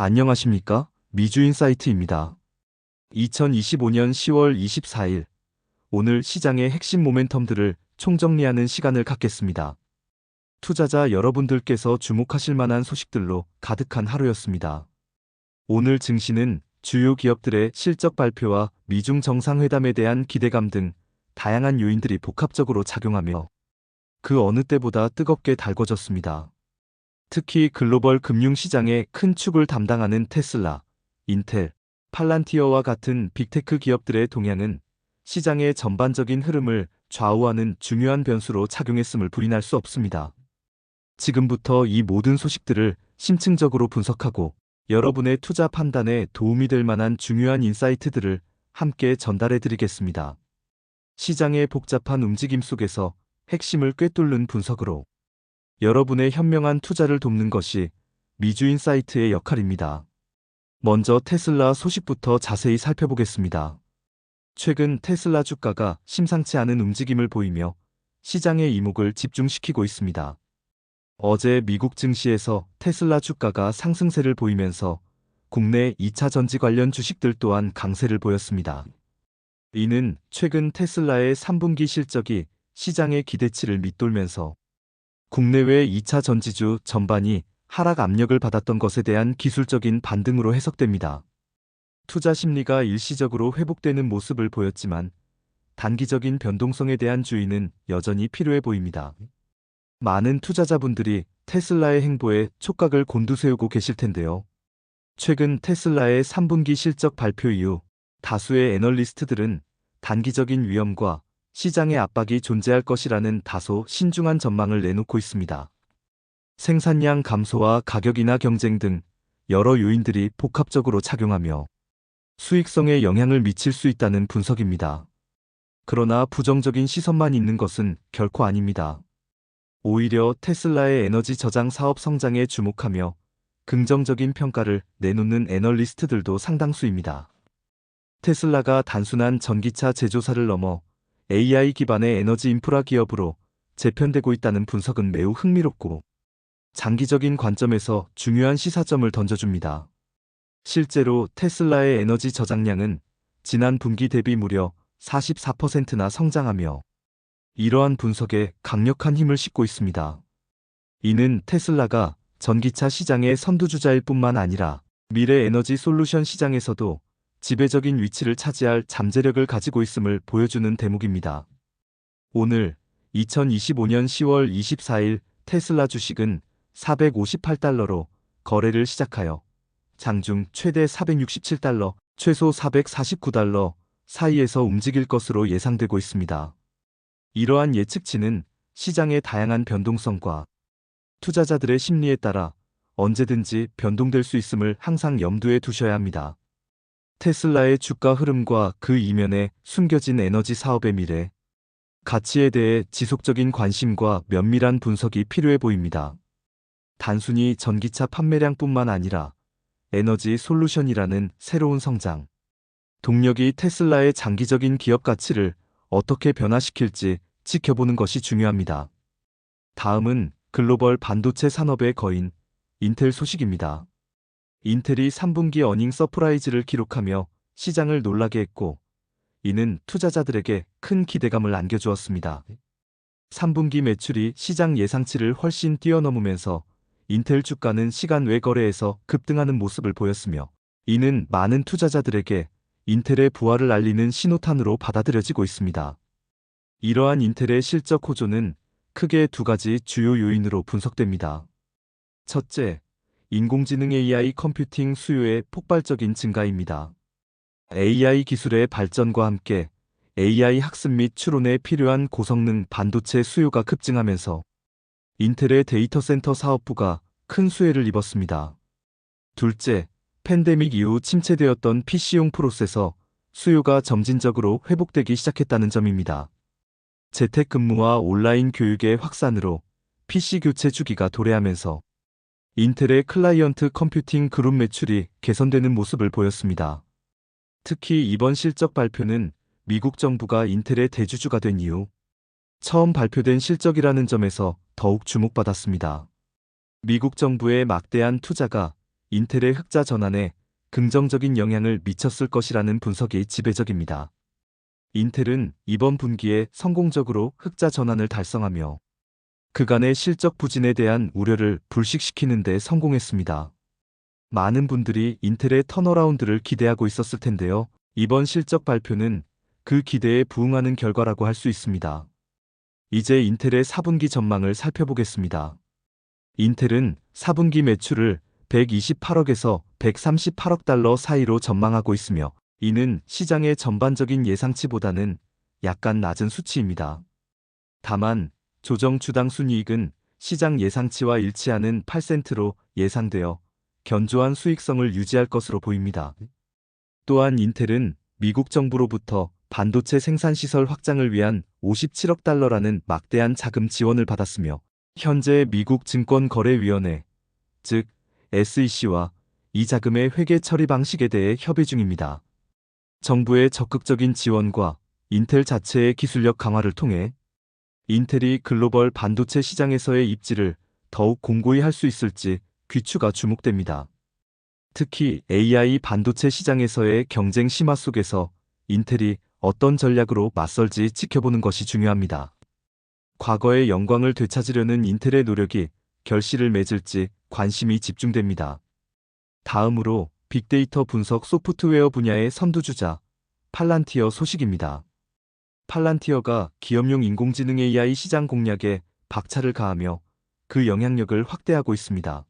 안녕하십니까? 미주인사이트입니다. 2025년 10월 24일, 오늘 시장의 핵심 모멘텀들을 총정리하는 시간을 갖겠습니다. 투자자 여러분들께서 주목하실 만한 소식들로 가득한 하루였습니다. 오늘 증시는 주요 기업들의 실적 발표와 미중 정상회담에 대한 기대감 등 다양한 요인들이 복합적으로 작용하며 그 어느 때보다 뜨겁게 달궈졌습니다. 특히 글로벌 금융시장의 큰 축을 담당하는 테슬라, 인텔, 팔란티어와 같은 빅테크 기업들의 동향은 시장의 전반적인 흐름을 좌우하는 중요한 변수로 작용했음을 부인할 수 없습니다. 지금부터 이 모든 소식들을 심층적으로 분석하고 여러분의 투자 판단에 도움이 될 만한 중요한 인사이트들을 함께 전달해 드리겠습니다. 시장의 복잡한 움직임 속에서 핵심을 꿰뚫는 분석으로 여러분의 현명한 투자를 돕는 것이 미주인사이트의 역할입니다. 먼저 테슬라 소식부터 자세히 살펴보겠습니다. 최근 테슬라 주가가 심상치 않은 움직임을 보이며 시장의 이목을 집중시키고 있습니다. 어제 미국 증시에서 테슬라 주가가 상승세를 보이면서 국내 2차 전지 관련 주식들 또한 강세를 보였습니다. 이는 최근 테슬라의 3분기 실적이 시장의 기대치를 밑돌면서 국내외 2차 전지주 전반이 하락 압력을 받았던 것에 대한 기술적인 반등으로 해석됩니다. 투자 심리가 일시적으로 회복되는 모습을 보였지만 단기적인 변동성에 대한 주의는 여전히 필요해 보입니다. 많은 투자자분들이 테슬라의 행보에 촉각을 곤두세우고 계실 텐데요. 최근 테슬라의 3분기 실적 발표 이후 다수의 애널리스트들은 단기적인 위험과 시장의 압박이 존재할 것이라는 다소 신중한 전망을 내놓고 있습니다. 생산량 감소와 가격 인하 경쟁 등 여러 요인들이 복합적으로 작용하며 수익성에 영향을 미칠 수 있다는 분석입니다. 그러나 부정적인 시선만 있는 것은 결코 아닙니다. 오히려 테슬라의 에너지 저장 사업 성장에 주목하며 긍정적인 평가를 내놓는 애널리스트들도 상당수입니다. 테슬라가 단순한 전기차 제조사를 넘어 AI 기반의 에너지 인프라 기업으로 재편되고 있다는 분석은 매우 흥미롭고 장기적인 관점에서 중요한 시사점을 던져줍니다. 실제로 테슬라의 에너지 저장량은 지난 분기 대비 무려 44%나 성장하며 이러한 분석에 강력한 힘을 싣고 있습니다. 이는 테슬라가 전기차 시장의 선두주자일 뿐만 아니라 미래 에너지 솔루션 시장에서도 지배적인 위치를 차지할 잠재력을 가지고 있음을 보여주는 대목입니다. 오늘 2025년 10월 24일 테슬라 주식은 458달러로 거래를 시작하여 장중 최대 467달러, 최소 449달러 사이에서 움직일 것으로 예상되고 있습니다. 이러한 예측치는 시장의 다양한 변동성과 투자자들의 심리에 따라 언제든지 변동될 수 있음을 항상 염두에 두셔야 합니다. 테슬라의 주가 흐름과 그 이면에 숨겨진 에너지 사업의 미래, 가치에 대해 지속적인 관심과 면밀한 분석이 필요해 보입니다. 단순히 전기차 판매량뿐만 아니라 에너지 솔루션이라는 새로운 성장 동력이 테슬라의 장기적인 기업 가치를 어떻게 변화시킬지 지켜보는 것이 중요합니다. 다음은 글로벌 반도체 산업의 거인 인텔 소식입니다. 인텔이 3분기 어닝 서프라이즈를 기록하며 시장을 놀라게 했고 이는 투자자들에게 큰 기대감을 안겨주었습니다. 3분기 매출이 시장 예상치를 훨씬 뛰어넘으면서 인텔 주가는 시간 외 거래에서 급등하는 모습을 보였으며 이는 많은 투자자들에게 인텔의 부활을 알리는 신호탄으로 받아들여지고 있습니다. 이러한 인텔의 실적 호조는 크게 두 가지 주요 요인으로 분석됩니다. 첫째, 인공지능 AI 컴퓨팅 수요의 폭발적인 증가입니다. AI 기술의 발전과 함께 AI 학습 및 추론에 필요한 고성능 반도체 수요가 급증하면서 인텔의 데이터 센터 사업부가 큰 수혜를 입었습니다. 둘째, 팬데믹 이후 침체되었던 PC용 프로세서 수요가 점진적으로 회복되기 시작했다는 점입니다. 재택근무와 온라인 교육의 확산으로 PC 교체 주기가 도래하면서 인텔의 클라이언트 컴퓨팅 그룹 매출이 개선되는 모습을 보였습니다. 특히 이번 실적 발표는 미국 정부가 인텔의 대주주가 된 이후 처음 발표된 실적이라는 점에서 더욱 주목받았습니다. 미국 정부의 막대한 투자가 인텔의 흑자 전환에 긍정적인 영향을 미쳤을 것이라는 분석이 지배적입니다. 인텔은 이번 분기에 성공적으로 흑자 전환을 달성하며 그간의 실적 부진에 대한 우려를 불식시키는 데 성공했습니다. 많은 분들이 인텔의 턴어라운드를 기대하고 있었을 텐데요. 이번 실적 발표는 그 기대에 부응하는 결과라고 할 수 있습니다. 이제 인텔의 4분기 전망을 살펴보겠습니다. 인텔은 4분기 매출을 128억에서 138억 달러 사이로 전망하고 있으며 이는 시장의 전반적인 예상치보다는 약간 낮은 수치입니다. 다만 조정 주당 순이익은 시장 예상치와 일치하는 8센트로 예상되어 견조한 수익성을 유지할 것으로 보입니다. 또한 인텔은 미국 정부로부터 반도체 생산시설 확장을 위한 57억 달러라는 막대한 자금 지원을 받았으며 현재 미국 증권거래위원회, 즉 SEC와 이 자금의 회계 처리 방식에 대해 협의 중입니다. 정부의 적극적인 지원과 인텔 자체의 기술력 강화를 통해 인텔이 글로벌 반도체 시장에서의 입지를 더욱 공고히 할 수 있을지 귀추가 주목됩니다. 특히 AI 반도체 시장에서의 경쟁 심화 속에서 인텔이 어떤 전략으로 맞설지 지켜보는 것이 중요합니다. 과거의 영광을 되찾으려는 인텔의 노력이 결실을 맺을지 관심이 집중됩니다. 다음으로 빅데이터 분석 소프트웨어 분야의 선두주자 팔란티어 소식입니다. 팔란티어가 기업용 인공지능 AI 시장 공략에 박차를 가하며 그 영향력을 확대하고 있습니다.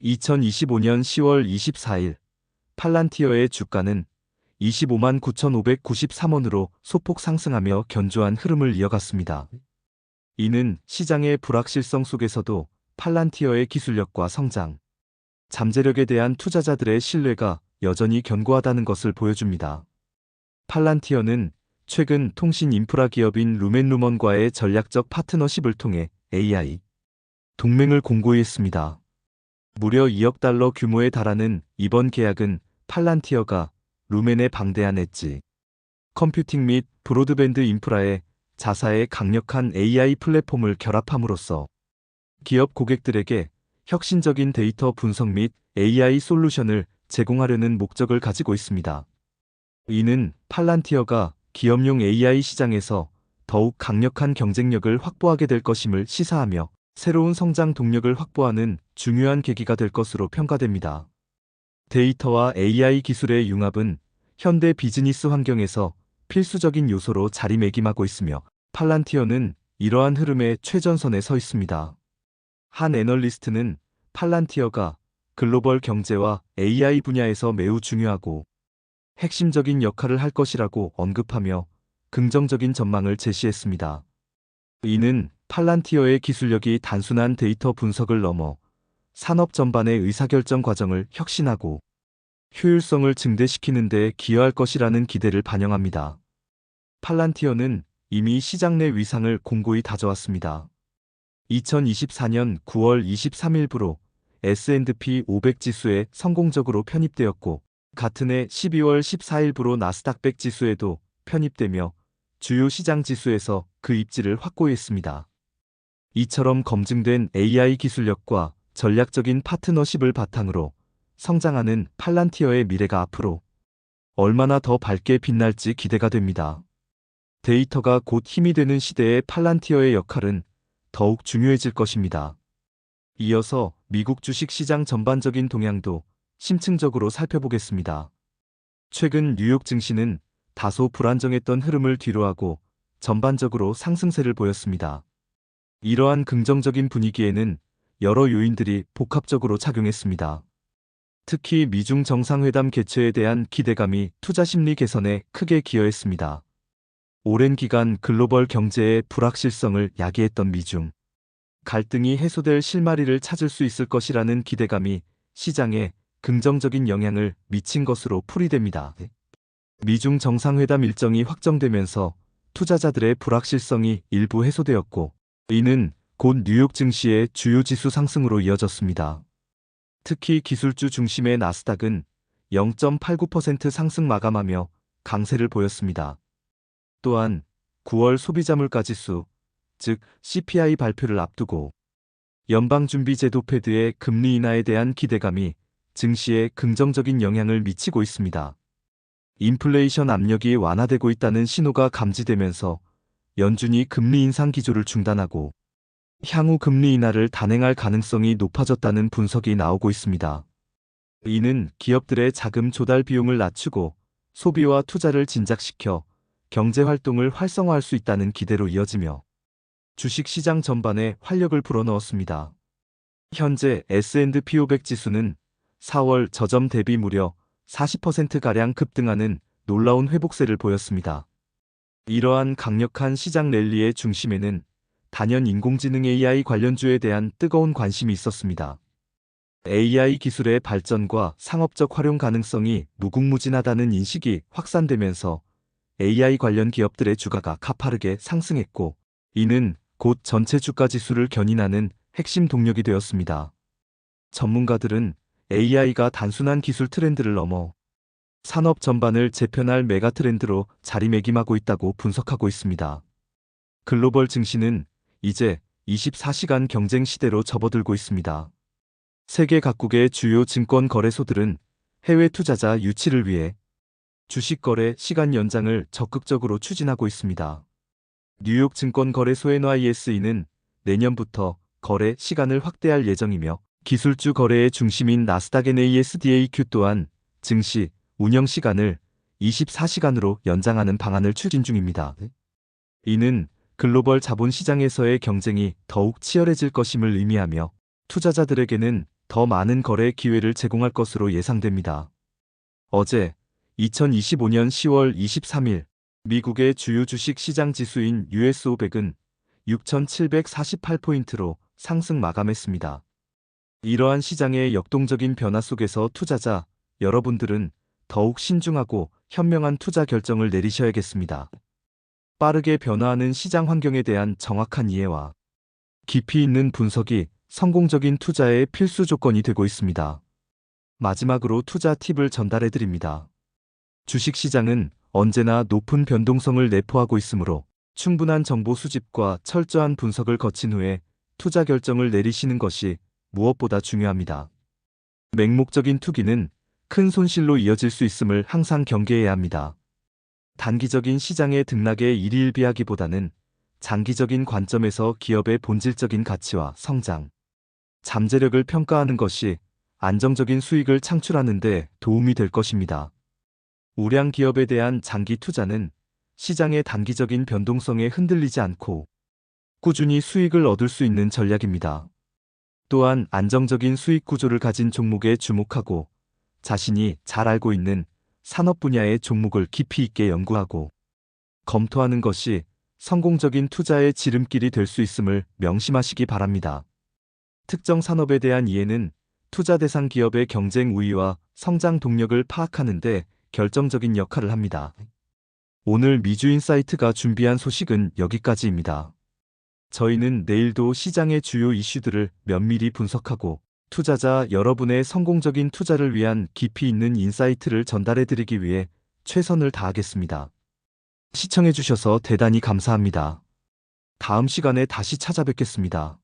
2025년 10월 24일 팔란티어의 주가는 25만 9,593원으로 소폭 상승하며 견조한 흐름을 이어갔습니다. 이는 시장의 불확실성 속에서도 팔란티어의 기술력과 성장, 잠재력에 대한 투자자들의 신뢰가 여전히 견고하다는 것을 보여줍니다. 팔란티어는 최근 통신 인프라 기업인 루멘루먼과의 전략적 파트너십을 통해 AI 동맹을 공고히 했습니다. 무려 2억 달러 규모에 달하는 이번 계약은 팔란티어가 루멘의 방대한 엣지 컴퓨팅 및 브로드밴드 인프라에 자사의 강력한 AI 플랫폼을 결합함으로써 기업 고객들에게 혁신적인 데이터 분석 및 AI 솔루션을 제공하려는 목적을 가지고 있습니다. 이는 팔란티어가 기업용 AI 시장에서 더욱 강력한 경쟁력을 확보하게 될 것임을 시사하며 새로운 성장 동력을 확보하는 중요한 계기가 될 것으로 평가됩니다. 데이터와 AI 기술의 융합은 현대 비즈니스 환경에서 필수적인 요소로 자리매김하고 있으며 팔란티어는 이러한 흐름의 최전선에 서 있습니다. 한 애널리스트는 팔란티어가 글로벌 경제와 AI 분야에서 매우 중요하고 핵심적인 역할을 할 것이라고 언급하며 긍정적인 전망을 제시했습니다. 이는 팔란티어의 기술력이 단순한 데이터 분석을 넘어 산업 전반의 의사결정 과정을 혁신하고 효율성을 증대시키는 데 기여할 것이라는 기대를 반영합니다. 팔란티어는 이미 시장 내 위상을 공고히 다져왔습니다. 2024년 9월 23일부로 S&P 500 지수에 성공적으로 편입되었고 같은 해 12월 14일부로 나스닥 100 지수에도 편입되며 주요 시장 지수에서 그 입지를 확고히 했습니다. 이처럼 검증된 AI 기술력과 전략적인 파트너십을 바탕으로 성장하는 팔란티어의 미래가 앞으로 얼마나 더 밝게 빛날지 기대가 됩니다. 데이터가 곧 힘이 되는 시대의 팔란티어의 역할은 더욱 중요해질 것입니다. 이어서 미국 주식시장 전반적인 동향도 심층적으로 살펴보겠습니다. 최근 뉴욕 증시는 다소 불안정했던 흐름을 뒤로하고 전반적으로 상승세를 보였습니다. 이러한 긍정적인 분위기에는 여러 요인들이 복합적으로 작용했습니다. 특히 미중 정상회담 개최에 대한 기대감이 투자 심리 개선에 크게 기여했습니다. 오랜 기간 글로벌 경제의 불확실성을 야기했던 미중 갈등이 해소될 실마리를 찾을 수 있을 것이라는 기대감이 시장에 긍정적인 영향을 미친 것으로 풀이됩니다. 미중 정상회담 일정이 확정되면서 투자자들의 불확실성이 일부 해소되었고 이는 곧 뉴욕 증시의 주요 지수 상승으로 이어졌습니다. 특히 기술주 중심의 나스닥은 0.89% 상승 마감하며 강세를 보였습니다. 또한 9월 소비자물가지수, 즉 CPI 발표를 앞두고 연방준비제도 패드의 금리 인하에 대한 기대감이 증시에 긍정적인 영향을 미치고 있습니다. 인플레이션 압력이 완화되고 있다는 신호가 감지되면서 연준이 금리 인상 기조를 중단하고 향후 금리 인하를 단행할 가능성이 높아졌다는 분석이 나오고 있습니다. 이는 기업들의 자금 조달 비용을 낮추고 소비와 투자를 진작시켜 경제 활동을 활성화할 수 있다는 기대로 이어지며 주식 시장 전반에 활력을 불어넣었습니다. 현재 S&P 500 지수는 4월 저점 대비 무려 40%가량 급등하는 놀라운 회복세를 보였습니다. 이러한 강력한 시장 랠리의 중심에는 단연 인공지능 AI 관련주에 대한 뜨거운 관심이 있었습니다. AI 기술의 발전과 상업적 활용 가능성이 무궁무진하다는 인식이 확산되면서 AI 관련 기업들의 주가가 가파르게 상승했고, 이는 곧 전체 주가 지수를 견인하는 핵심 동력이 되었습니다. 전문가들은 AI가 단순한 기술 트렌드를 넘어 산업 전반을 재편할 메가 트렌드로 자리매김하고 있다고 분석하고 있습니다. 글로벌 증시는 이제 24시간 경쟁 시대로 접어들고 있습니다. 세계 각국의 주요 증권 거래소들은 해외 투자자 유치를 위해 주식 거래 시간 연장을 적극적으로 추진하고 있습니다. 뉴욕 증권거래소 NYSE는 내년부터 거래 시간을 확대할 예정이며, 기술주 거래의 중심인 나스닥 NASDAQ 또한 증시 운영 시간을 24시간으로 연장하는 방안을 추진 중입니다. 이는 글로벌 자본시장에서의 경쟁이 더욱 치열해질 것임을 의미하며 투자자들에게는 더 많은 거래 기회를 제공할 것으로 예상됩니다. 어제 2025년 10월 23일 미국의 주요 주식 시장 지수인 US 500은 6,748포인트로 상승 마감했습니다. 이러한 시장의 역동적인 변화 속에서 투자자 여러분들은 더욱 신중하고 현명한 투자 결정을 내리셔야겠습니다. 빠르게 변화하는 시장 환경에 대한 정확한 이해와 깊이 있는 분석이 성공적인 투자의 필수 조건이 되고 있습니다. 마지막으로 투자 팁을 전달해 드립니다. 주식시장은 언제나 높은 변동성을 내포하고 있으므로 충분한 정보 수집과 철저한 분석을 거친 후에 투자 결정을 내리시는 것이 무엇보다 중요합니다. 맹목적인 투기는 큰 손실로 이어질 수 있음을 항상 경계해야 합니다. 단기적인 시장의 등락에 일희일비하기보다는 장기적인 관점에서 기업의 본질적인 가치와 성장, 잠재력을 평가하는 것이 안정적인 수익을 창출하는 데 도움이 될 것입니다. 우량 기업에 대한 장기 투자는 시장의 단기적인 변동성에 흔들리지 않고 꾸준히 수익을 얻을 수 있는 전략입니다. 또한 안정적인 수익 구조를 가진 종목에 주목하고 자신이 잘 알고 있는 산업 분야의 종목을 깊이 있게 연구하고 검토하는 것이 성공적인 투자의 지름길이 될 수 있음을 명심하시기 바랍니다. 특정 산업에 대한 이해는 투자 대상 기업의 경쟁 우위와 성장 동력을 파악하는 데 결정적인 역할을 합니다. 오늘 미주인사이트가 준비한 소식은 여기까지입니다. 저희는 내일도 시장의 주요 이슈들을 면밀히 분석하고 투자자 여러분의 성공적인 투자를 위한 깊이 있는 인사이트를 전달해 드리기 위해 최선을 다하겠습니다. 시청해 주셔서 대단히 감사합니다. 다음 시간에 다시 찾아뵙겠습니다.